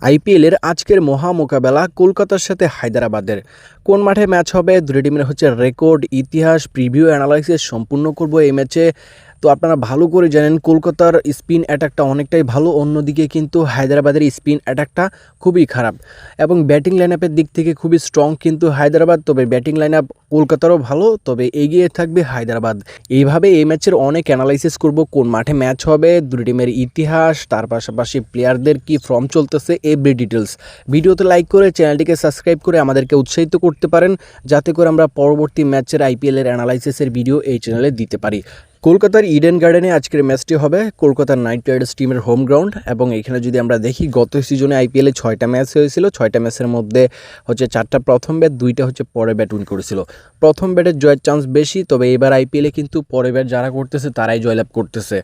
আইপিএলের আজকের মহা মোকাবেলা কলকাতার সাথে হায়দ্রাবাদের। কোন মাঠে ম্যাচ হবে, দুটি টিমের হচ্ছে রেকর্ড, ইতিহাস, প্রিভিউ, অ্যানালাইসিস সম্পূর্ণ করব এই ম্যাচে। তো আপনারা ভালো করে জানেন কলকাতার স্পিন অ্যাটাকটা অনেকটাই ভালো, অন্যদিকে কিন্তু হায়দ্রাবাদের স্পিন অ্যাটাকটা খুবই খারাপ এবং ব্যাটিং লাইন আপের দিক থেকে খুবই স্ট্রং কিন্তু হায়দ্রাবাদ। তবে ব্যাটিং লাইন আপ কলকাতারও ভালো, তবে এগিয়ে থাকবে হায়দ্রাবাদ। এইভাবে এই ম্যাচের অনেক অ্যানালাইসিস করব, কোন মাঠে ম্যাচ হবে, দুটি টিমের ইতিহাস, তার পাশাপাশি প্লেয়ারদের কি ফর্ম চলতেছে, এভরি ডিটেলস। ভিডিওতে লাইক করে চ্যানেলটিকে সাবস্ক্রাইব করে আমাদেরকে উৎসাহিত করতে পারেন, যাতে করে আমরা পরবর্তী ম্যাচের আইপিএলের অ্যানালাইসিসের ভিডিও এই চ্যানেলে দিতে পারি। কলকাতার ইডেন গার্ডেনে আজকের ম্যাচটি হবে, কলকাতার নাইট রাইডার্স টিমের হোম গ্রাউন্ড। এবং এখানে যদি আমরা দেখি গত সিজনে আইপিএলে 6টা ম্যাচ হয়েছিল, 6টা ম্যাচের মধ্যে হচ্ছে 4টা প্রথম ব্যাট, 2টা হচ্ছে পরে ব্যাট উইন করেছিল। প্রথম ব্যাটের জয়ের চান্স বেশি, তবে এবার আইপিএলে কিন্তু পরে ব্যাট যারা করতেছে তারাই জয়লাভ করতেছে।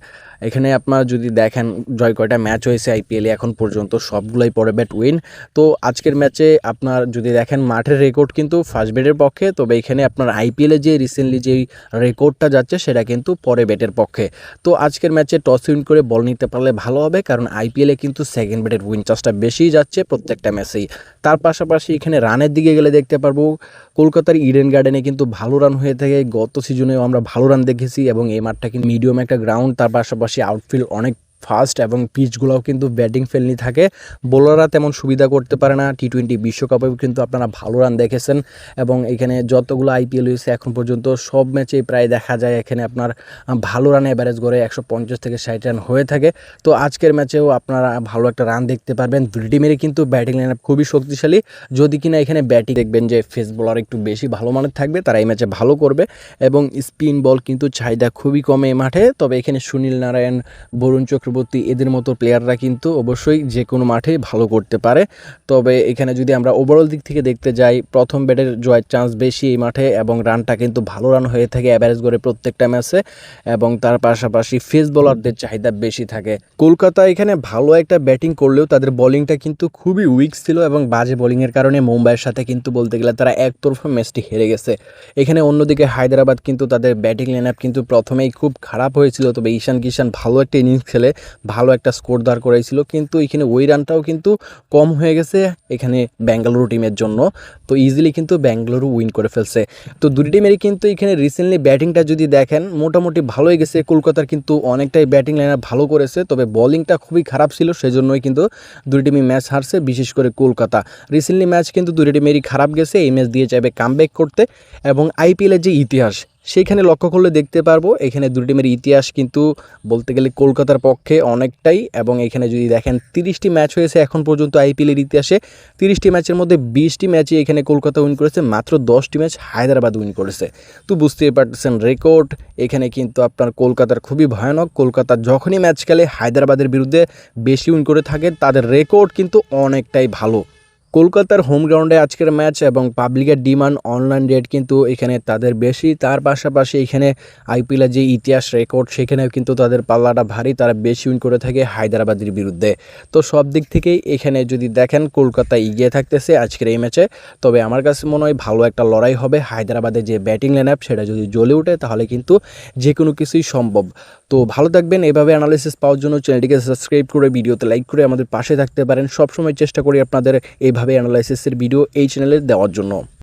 এখানে আপনারা যদি দেখেন জয় কয়টা ম্যাচ হয়েছে আইপিএলে এখন পর্যন্ত, সবগুলোই পরে ব্যাট উইন। তো আজকের ম্যাচে আপনার যদি দেখেন মাঠের রেকর্ড কিন্তু ফার্স্ট ব্যাটের পক্ষে, তবে এখানে আপনার আইপিএলে যে রিসেন্টলি যেই রেকর্ডটা যাচ্ছে সেটা কিন্তু পরে ব্যাটের পক্ষে। তো আজকের ম্যাচে টস উইন করে বল নিতে পারলে ভালো হবে, কারণ আইপিএলে কিন্তু সেকেন্ড ব্যাটের উইন চান্সটা বেশি যাচ্ছে প্রত্যেকটা ম্যাচেই। তার পাশাপাশি এখানে রানের দিকে গেলে দেখতে পারবো কলকাতার ইডেন গার্ডেনে কিন্তু ভালো রান হয়ে থাকে, গত সিজনেও আমরা ভালো রান দেখেছি। এবং এই মাঠটা কিন্তু মিডিয়াম একটা গ্রাউন্ড, তার পাশাপাশি আউটফিল্ড অনেক ফাস্ট এবং পিচগুলোও কিন্তু ব্যাটিং ফ্রেন্ডলি থাকে, বোলাররা তেমন সুবিধা করতে পারে না। টি20 বিশ্বকাপেও কিন্তু আপনারা ভালো রান দেখেছেন। এবং এখানে যতগুলো আইপিএল হয়েছে এখন পর্যন্ত সব ম্যাচেই প্রায় দেখা যায় এখানে আপনার ভালো রান অ্যাভারেজ করে 150 থেকে 60 রান হয়ে থাকে। তো আজকের ম্যাচেও আপনারা ভালো একটা রান দেখতে পারবেন। দুই টিমেরই কিন্তু ব্যাটিং লাইন আপ খুবই শক্তিশালী, যদি কিনা এখানে ব্যাটিং দেখবেন যে ফেস বোলার একটু বেশি ভালো মানের থাকবে, তারা এই ম্যাচে ভালো করবে। এবং স্পিন বল কিন্তু চাহিদা খুবই কমে এই মাঠে, তবে এখানে সুনীল নারায়ণ, বরুণ চক্রবর্তী, এদের মতো প্লেয়াররা কিন্তু অবশ্যই যে কোনো মাঠে ভালো করতে পারে। তবে এখানে যদি আমরা ওভারঅল দিক থেকে দেখতে যাই, প্রথম ব্যাটের জয়ের চান্স বেশি এই মাঠে এবং রানটা কিন্তু ভালো রান হয়ে থাকে অ্যাভারেজ করে প্রত্যেকটা ম্যাচে। এবং তার পাশাপাশি ফেস বোলারদের চাহিদা বেশি থাকে। কলকাতা এখানে ভালো একটা ব্যাটিং করলেও তাদের বোলিংটা কিন্তু খুবই উইক ছিল এবং বাজে বোলিংয়ের কারণে মুম্বাইয়ের সাথে কিন্তু বলতে গেলে তারা একতরফা ম্যাচটি হেরে গেছে। এখানে অন্যদিকে হায়দ্রাবাদ কিন্তু তাদের ব্যাটিং লাইন আপ কিন্তু প্রথমেই খুব খারাপ হয়েছিল, তবে ঈশান কিষান ভালো একটা ইনিংস খেলে ভালো একটা স্কোর দাঁড় করাইছিল, কিন্তু এখানে ওই রানটাও কিন্তু কম হয়ে গেছে এখানে বেঙ্গালুরু টিমের জন্য। তো ইজিলি কিন্তু বেঙ্গালুরু উইন করে ফেলছে। তো দুটি টিমেরই কিন্তু এখানে রিসেন্টলি ব্যাটিংটা যদি দেখেন মোটামুটি ভালোই গেছে। কলকাতার কিন্তু অনেকটাই ব্যাটিং লাইন ভালো করেছে, তবে বোলিংটা খুবই খারাপ ছিল, সেজন্যই কিন্তু দুটি টিমই ম্যাচ হারছে। বিশেষ করে কলকাতা রিসেন্টলি ম্যাচ কিন্তু দুটি টিমেরই খারাপ গেছে, এই ম্যাচ দিয়ে চাইবে কামব্যাক করতে। এবং আইপিএলের যে ইতিহাস সেইখানে লক্ষ্য করলে দেখতে পারবো এখানে দুটি টিমের ইতিহাস কিন্তু বলতে গেলে কলকাতার পক্ষে অনেকটাই। এবং এখানে যদি দেখেন 30টি ম্যাচ হয়েছে এখন পর্যন্ত আইপিএলের ইতিহাসে, 30টি ম্যাচের মধ্যে 20টি ম্যাচই এখানে কলকাতা উইন করেছে, মাত্র 10টি ম্যাচ হায়দ্রাবাদ উইন করেছে। তো বুঝতেই পারতেছেন রেকর্ড এখানে কিন্তু আপনার কলকাতার খুবই ভয়ানক। কলকাতা যখনই ম্যাচ খেলে হায়দ্রাবাদের বিরুদ্ধে বেশি উইন করে থাকে, তাদের রেকর্ড কিন্তু অনেকটাই ভালো। কলকাতার হোম গ্রাউন্ডে আজকের ম্যাচ এবং পাবলিকের ডিমান্ড, অনলাইন রেট কিন্তু এখানে তাদের বেশি। তার পাশাপাশি এখানে আইপিএলের যে ইতিহাস রেকর্ড সেখানেও কিন্তু তাদের পাল্লাটা ভারী, তারা বেশি উইন করে থাকে হায়দ্রাবাদের বিরুদ্ধে। তো সব দিক থেকেই এখানে যদি দেখেন কলকাতা এগিয়ে থাকতেছে আজকের এই ম্যাচে। তবে আমার কাছে মনে হয় ভালো একটা লড়াই হবে। হায়দ্রাবাদের যে ব্যাটিং লাইন আপ সেটা যদি জ্বলে ওঠে তাহলে কিন্তু যে কোনো কিছুই সম্ভব। তো ভালো থাকবেন। এভাবে অ্যানালিসিস পাওয়ার জন্য চ্যানেলটিকে সাবস্ক্রাইব করে ভিডিওতে লাইক করে আমাদের পাশে থাকতে পারেন। সবসময় চেষ্টা করি আপনাদের এইভাবে অ্যানালাইসিসের ভিডিও এই চ্যানেলে দেওয়ার জন্য।